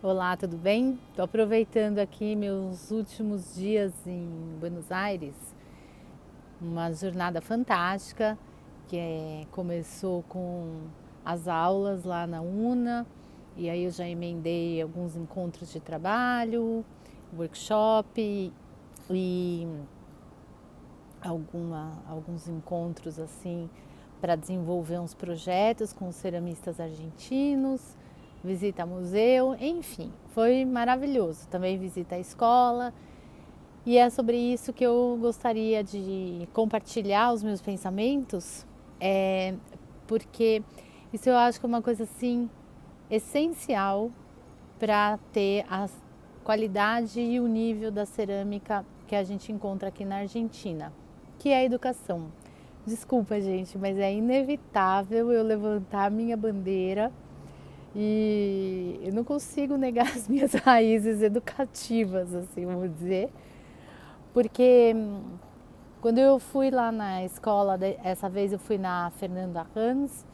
Olá, tudo bem? Estou aproveitando aqui meus últimos dias em Buenos Aires, uma jornada fantástica começou com as aulas lá na UNA e aí eu já emendei alguns encontros de trabalho, workshop e alguns encontros assim para desenvolver uns projetos com os ceramistas argentinos, visita a museu, enfim, foi maravilhoso. Também visita a escola e é sobre isso que eu gostaria de compartilhar os meus pensamentos, porque isso eu acho que é uma coisa assim essencial para ter a qualidade e o nível da cerâmica que a gente encontra aqui na Argentina, que é a educação. Desculpa, gente, mas é inevitável eu levantar a minha bandeira e eu não consigo negar as minhas raízes educativas, assim, vamos dizer, porque quando eu fui lá na escola, essa vez eu fui na Fernanda Hans,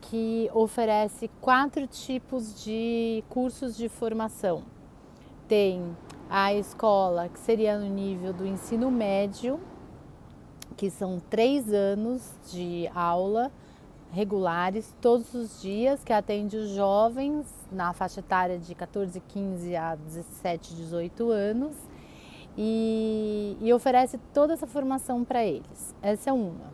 que oferece 4 tipos de cursos de formação. Tem a escola, que seria no nível do ensino médio, que são 3 anos de aula regulares todos os dias, que atende os jovens na faixa etária de 14, 15 a 17, 18 anos e oferece toda essa formação para eles. Essa é uma.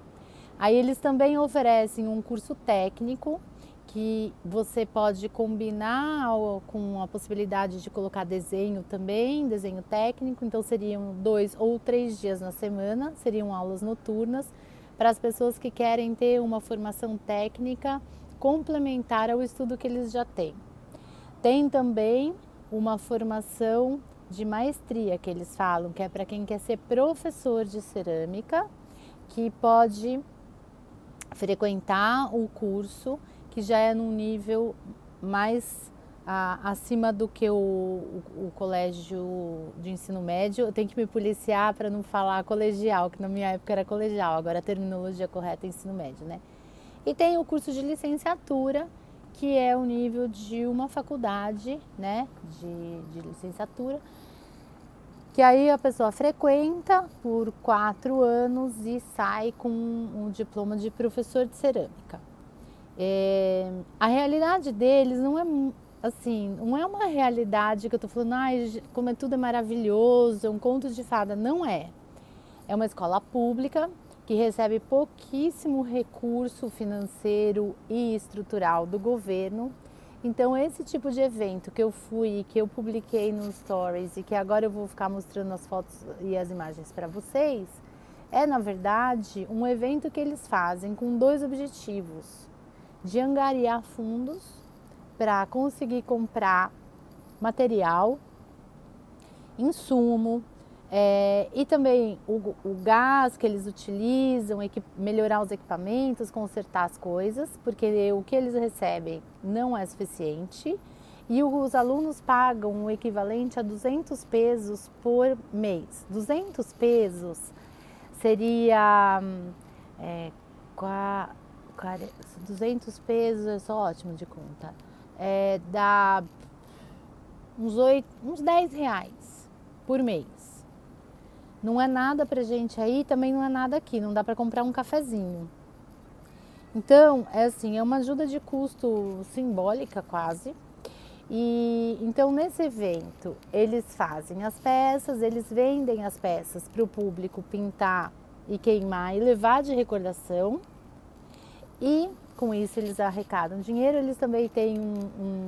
Aí eles também oferecem um curso técnico que você pode combinar com a possibilidade de colocar desenho também, desenho técnico, então seriam 2 ou 3 dias na semana, seriam aulas noturnas para as pessoas que querem ter uma formação técnica complementar ao estudo que eles já têm. Tem também uma formação de maestria que eles falam, que é para quem quer ser professor de cerâmica, que pode frequentar o curso, que já é num nível mais acima do que o colégio de ensino médio. Eu tenho que me policiar para não falar colegial, que na minha época era colegial, agora a terminologia correta é ensino médio, né? E tem o curso de licenciatura, que é o nível de uma faculdade, né, de licenciatura, que aí a pessoa frequenta por 4 anos e sai com um diploma de professor de cerâmica. A realidade deles não é assim, não é uma realidade que eu tô falando, como é tudo é maravilhoso, é um conto de fada. Não é. É uma escola pública que recebe pouquíssimo recurso financeiro e estrutural do governo. Então, esse tipo de evento que eu fui, que eu publiquei nos stories e que agora eu vou ficar mostrando as fotos e as imagens para vocês, é na verdade um evento que eles fazem com 2 objetivos: de angariar fundos para conseguir comprar material, insumo, e também o gás que eles utilizam, melhorar os equipamentos, consertar as coisas, porque o que eles recebem não é suficiente. E os alunos pagam o equivalente a 200 pesos por mês. 200 pesos seria 200 pesos, eu sou ótimo de conta, dá uns 10 reais por mês. Não é nada pra gente aí, também não é nada aqui, não dá para comprar um cafezinho. Então, é assim, é uma ajuda de custo simbólica quase. E então nesse evento eles fazem as peças, eles vendem as peças para o público pintar e queimar e levar de recordação. E com isso eles arrecadam dinheiro. Eles também têm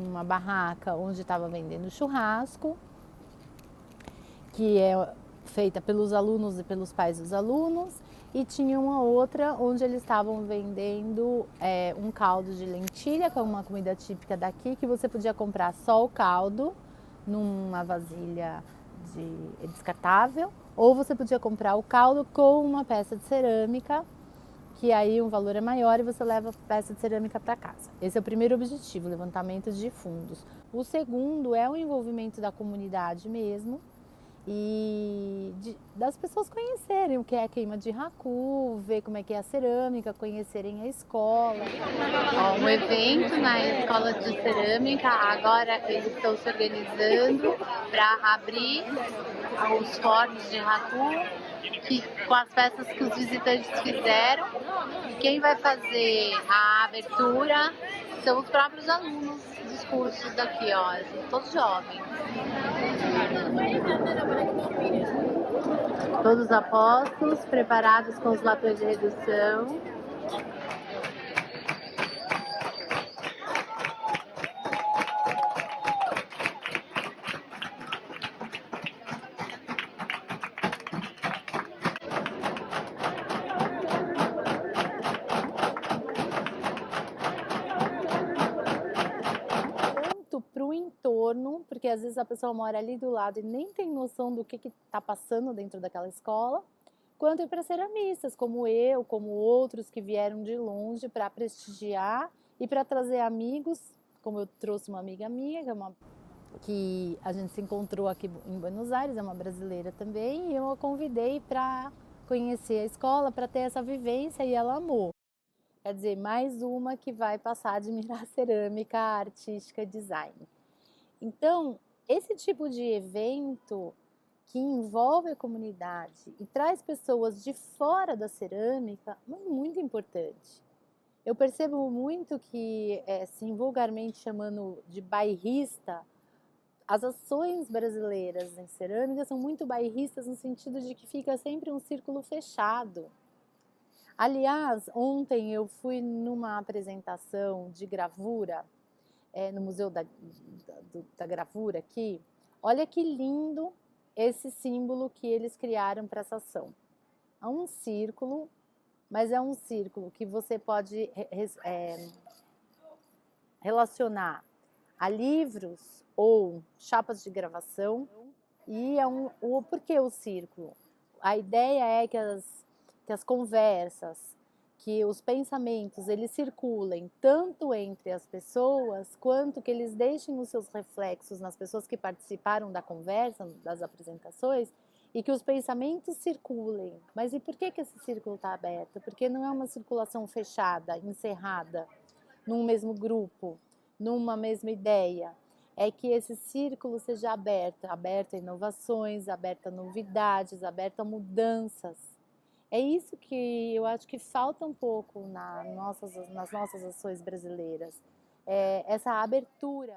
uma barraca onde estava vendendo churrasco, que é feita pelos alunos e pelos pais dos alunos, e tinha uma outra onde eles estavam vendendo um caldo de lentilha, que é uma comida típica daqui, que você podia comprar só o caldo numa vasilha descartável, ou você podia comprar o caldo com uma peça de cerâmica, que aí o valor é maior e você leva a peça de cerâmica para casa. Esse é o primeiro objetivo, levantamento de fundos. O segundo é o envolvimento da comunidade mesmo, e das pessoas conhecerem o que é a queima de raku, ver como é que é a cerâmica, conhecerem a escola. Ó, um evento na escola de cerâmica, agora eles estão se organizando para abrir os fornos de raku com as peças que os visitantes fizeram. E quem vai fazer a abertura são os próprios alunos dos cursos daqui, ó, todos jovens. Todos apostos, preparados com os latões de redução. Para o entorno, porque às vezes a pessoa mora ali do lado e nem tem noção do que está passando dentro daquela escola, quanto para ceramistas, como eu, como outros que vieram de longe para prestigiar e para trazer amigos, como eu trouxe uma amiga minha, que a gente se encontrou aqui em Buenos Aires, é uma brasileira também, e eu a convidei para conhecer a escola, para ter essa vivência, e ela amou. Quer dizer, mais uma que vai passar a admirar cerâmica, artística, design. Então, esse tipo de evento que envolve a comunidade e traz pessoas de fora da cerâmica é muito importante. Eu percebo muito que, assim, vulgarmente chamando de bairrista, as ações brasileiras em cerâmica são muito bairristas no sentido de que fica sempre um círculo fechado. Aliás, ontem eu fui numa apresentação de gravura no Museu da Gravura aqui. Olha que lindo esse símbolo que eles criaram para essa ação. É um círculo, mas é um círculo que você pode relacionar a livros ou chapas de gravação. E por que o círculo? A ideia é que as conversas, que os pensamentos, eles circulem tanto entre as pessoas, quanto que eles deixem os seus reflexos nas pessoas que participaram da conversa, das apresentações, e que os pensamentos circulem. Mas e por que esse círculo está aberto? Porque não é uma circulação fechada, encerrada, num mesmo grupo, numa mesma ideia. É que esse círculo seja aberto a inovações, aberto a novidades, aberto a mudanças. É isso que eu acho que falta um pouco nas nossas ações brasileiras. Essa abertura,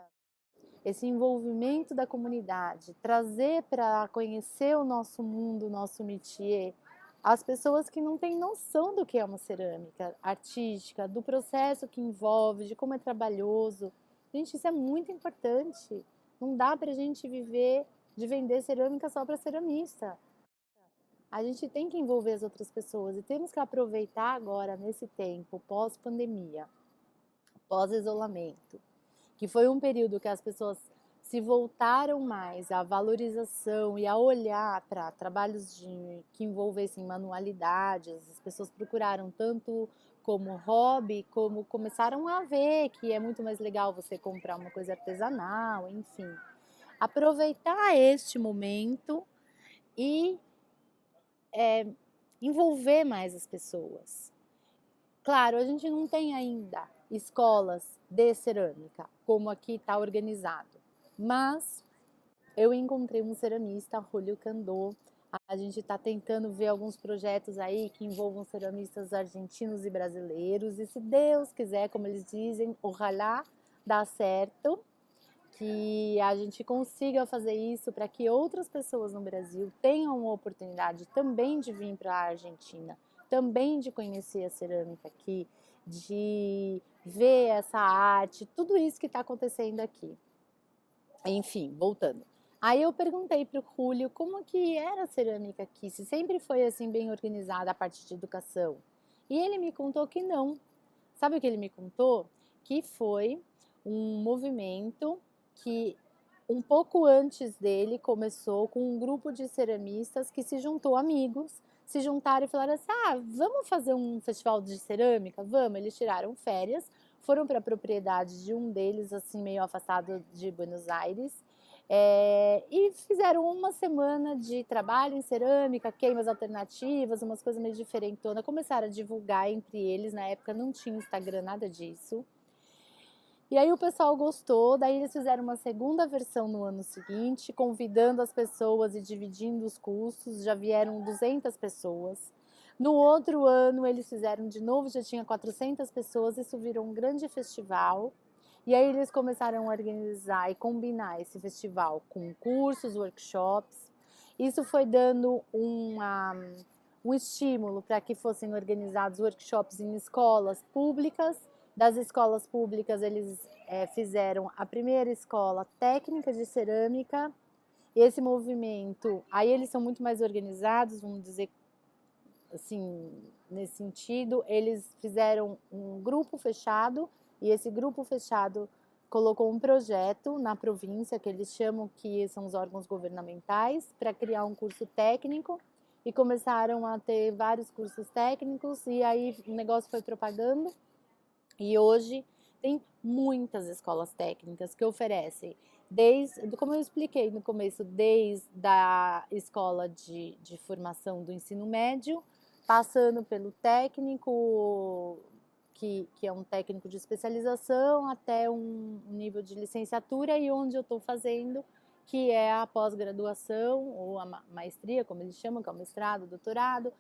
esse envolvimento da comunidade, trazer para conhecer o nosso mundo, o nosso métier, as pessoas que não têm noção do que é uma cerâmica artística, do processo que envolve, de como é trabalhoso. Gente, isso é muito importante. Não dá para a gente viver de vender cerâmica só para ceramista. A gente tem que envolver as outras pessoas e temos que aproveitar agora, nesse tempo, pós-pandemia, pós-isolamento, que foi um período que as pessoas se voltaram mais à valorização e a olhar para trabalhos que envolvessem manualidades. As pessoas procuraram tanto como hobby, como começaram a ver que é muito mais legal você comprar uma coisa artesanal, enfim. Aproveitar este momento e envolver mais as pessoas. Claro, a gente não tem ainda escolas de cerâmica, como aqui está organizado, mas eu encontrei um ceramista, Julio Candô. A gente está tentando ver alguns projetos aí que envolvam ceramistas argentinos e brasileiros, e se Deus quiser, como eles dizem, ojalá dá certo, que a gente consiga fazer isso para que outras pessoas no Brasil tenham a oportunidade também de vir para a Argentina, também de conhecer a cerâmica aqui, de ver essa arte, tudo isso que está acontecendo aqui. Enfim, voltando. Aí eu perguntei para o Julio como que era a cerâmica aqui, se sempre foi assim bem organizada a parte de educação. E ele me contou que não. Sabe o que ele me contou? Que foi um movimento que um pouco antes dele começou com um grupo de ceramistas que se juntou, amigos, se juntaram e falaram assim: vamos fazer um festival de cerâmica? Vamos. Eles tiraram férias, foram para a propriedade de um deles, assim, meio afastado de Buenos Aires, E fizeram uma semana de trabalho em cerâmica, queimas alternativas, umas coisas meio diferentonas. Começaram a divulgar entre eles, na época não tinha Instagram, nada disso. E aí o pessoal gostou, daí eles fizeram uma segunda versão no ano seguinte, convidando as pessoas e dividindo os custos, já vieram 200 pessoas. No outro ano eles fizeram de novo, já tinha 400 pessoas, isso virou um grande festival. E aí eles começaram a organizar e combinar esse festival com cursos, workshops. Isso foi dando um estímulo para que fossem organizados workshops em escolas públicas. Das escolas públicas, eles fizeram a primeira escola técnica de cerâmica. Esse movimento, aí eles são muito mais organizados, vamos dizer assim, nesse sentido. Eles fizeram um grupo fechado, e esse grupo fechado colocou um projeto na província, que eles chamam, que são os órgãos governamentais, para criar um curso técnico, e começaram a ter vários cursos técnicos, e aí o negócio foi propagando, e hoje tem muitas escolas técnicas que oferecem, como eu expliquei no começo, desde a escola de formação do ensino médio, passando pelo técnico, que é um técnico de especialização, até um nível de licenciatura, e onde eu estou fazendo, que é a pós-graduação, ou a maestria, como eles chamam, que é o mestrado, doutorado,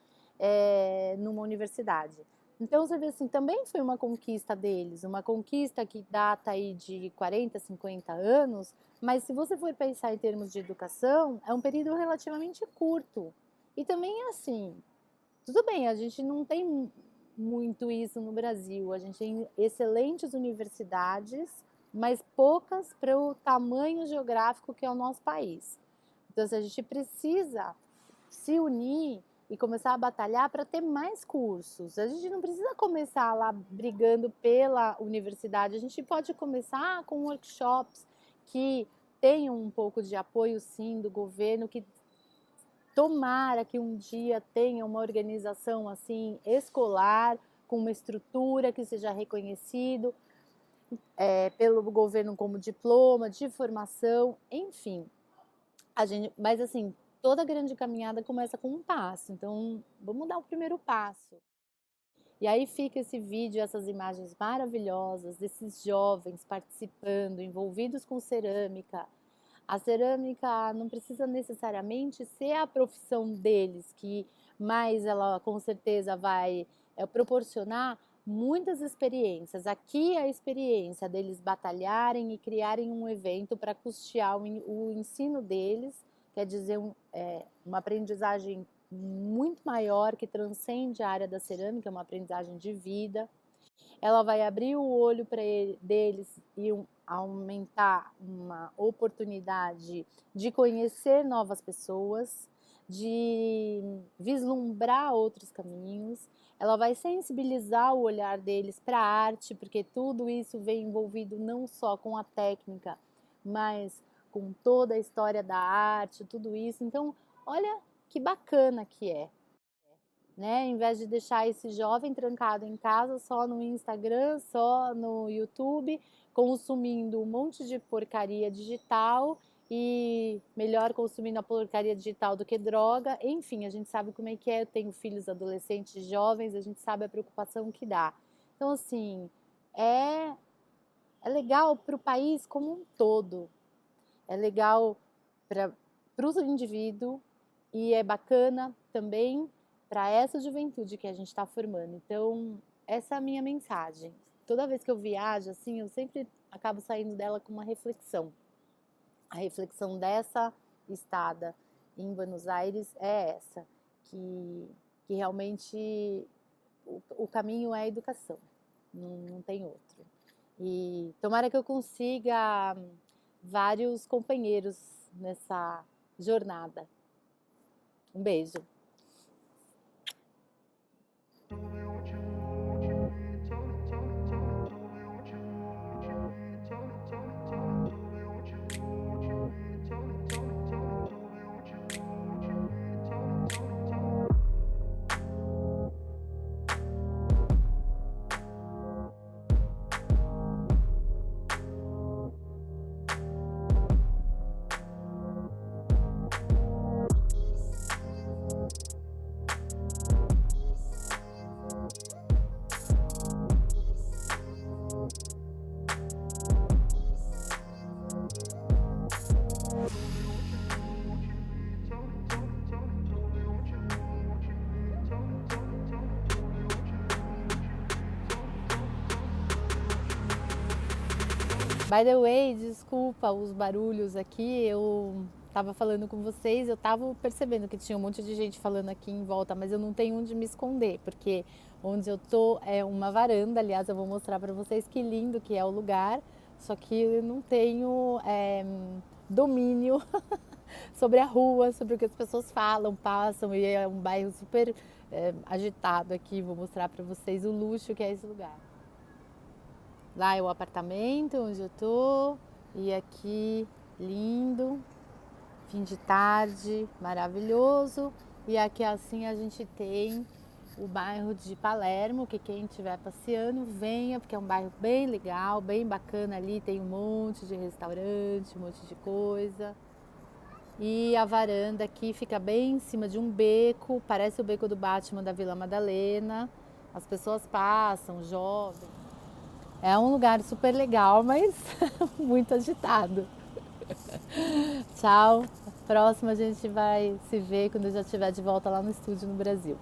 numa universidade. Então, você vê assim, também foi uma conquista deles, uma conquista que data aí de 40, 50 anos, mas se você for pensar em termos de educação, é um período relativamente curto. E também é assim, tudo bem, a gente não tem muito isso no Brasil, a gente tem excelentes universidades, mas poucas para o tamanho geográfico que é o nosso país. Então, a gente precisa se unir e começar a batalhar para ter mais cursos. A gente não precisa começar lá brigando pela universidade, a gente pode começar com workshops que tenham um pouco de apoio, sim, do governo, que tomara que um dia tenha uma organização assim escolar, com uma estrutura que seja reconhecido pelo governo como diploma de formação, enfim. Mas assim, toda grande caminhada começa com um passo, então vamos dar o primeiro passo. E aí fica esse vídeo, essas imagens maravilhosas desses jovens participando, envolvidos com cerâmica. A cerâmica não precisa necessariamente ser a profissão deles, mas ela com certeza vai proporcionar muitas experiências. Aqui a experiência deles batalharem e criarem um evento para custear o ensino deles, quer dizer, uma aprendizagem muito maior que transcende a área da cerâmica, uma aprendizagem de vida. Ela vai abrir o olho deles e aumentar uma oportunidade de conhecer novas pessoas, de vislumbrar outros caminhos. Ela vai sensibilizar o olhar deles para a arte, porque tudo isso vem envolvido não só com a técnica, mas com toda a história da arte, tudo isso. Então, olha que bacana que é, né? Em vez de deixar esse jovem trancado em casa, só no Instagram, só no YouTube, consumindo um monte de porcaria digital, e melhor consumindo a porcaria digital do que droga. Enfim, a gente sabe como é que é. Eu tenho filhos adolescentes jovens, a gente sabe a preocupação que dá. Então, assim, é legal para o país como um todo, é legal para o indivíduo, e é bacana também para essa juventude que a gente está formando. Então, essa é a minha mensagem. Toda vez que eu viajo, assim, eu sempre acabo saindo dela com uma reflexão. A reflexão dessa estada em Buenos Aires é essa, que realmente o caminho é a educação, não tem outro. E tomara que eu consiga vários companheiros nessa jornada. Um beijo. By the way, desculpa os barulhos aqui, eu tava falando com vocês, eu tava percebendo que tinha um monte de gente falando aqui em volta, mas eu não tenho onde me esconder, porque onde eu tô é uma varanda, aliás, eu vou mostrar para vocês que lindo que é o lugar, só que eu não tenho domínio sobre a rua, sobre o que as pessoas falam, passam, e é um bairro super agitado aqui, vou mostrar para vocês o luxo que é esse lugar. Lá é o apartamento onde eu tô, e aqui lindo, fim de tarde, maravilhoso. E aqui assim a gente tem o bairro de Palermo, que quem estiver passeando venha, porque é um bairro bem legal, bem bacana ali, tem um monte de restaurante, um monte de coisa. E a varanda aqui fica bem em cima de um beco, parece o beco do Batman da Vila Madalena. As pessoas passam, jovens. É um lugar super legal, mas muito agitado. Tchau. Próximo a gente vai se ver quando eu já estiver de volta lá no estúdio no Brasil.